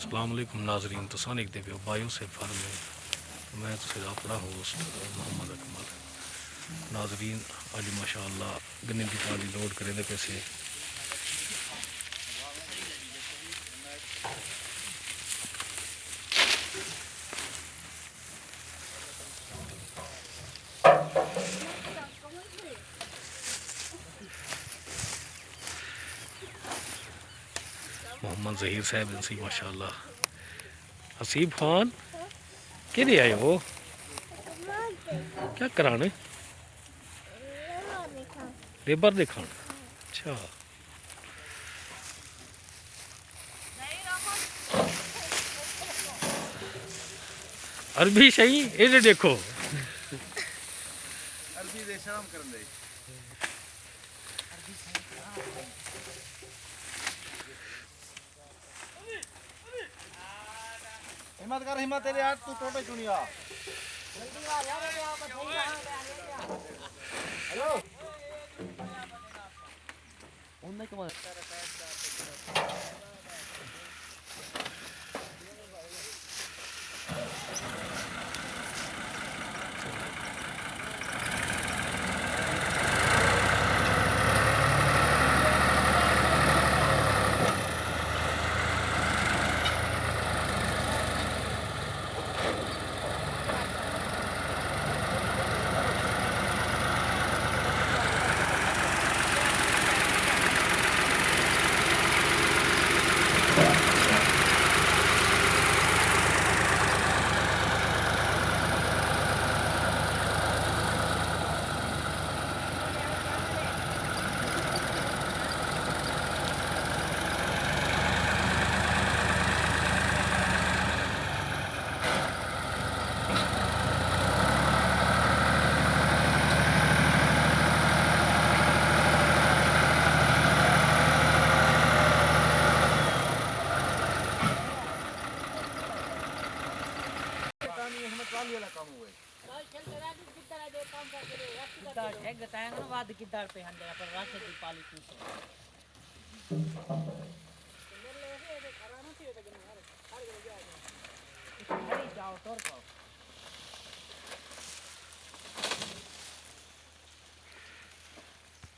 अस्सलामुअलैकुम नाजरीन तो सोनिक दे पियो बायो से फर में मैं तो अपना होस्ट मोहम्मद अकमल नाजरीन अज माशाअल्लाह गन्ने की ट्राली लोड करे दे पैसे मोहम्मद जहीर साहब इनसी माशाअल्लाह हसीब खान कि आए हो क्या कराने लेबर दिखान अच्छा अरबी सही ये देखो अरबी दे शर्म करन दे हिम्मत कर हिम्मत तेरे यार तू टोटे चुनिया जल्दी आ यार हेलो उन्ने कमाल एक बताएंगे ना बाद किधर पे हम पर रास्ते की पाली पूछ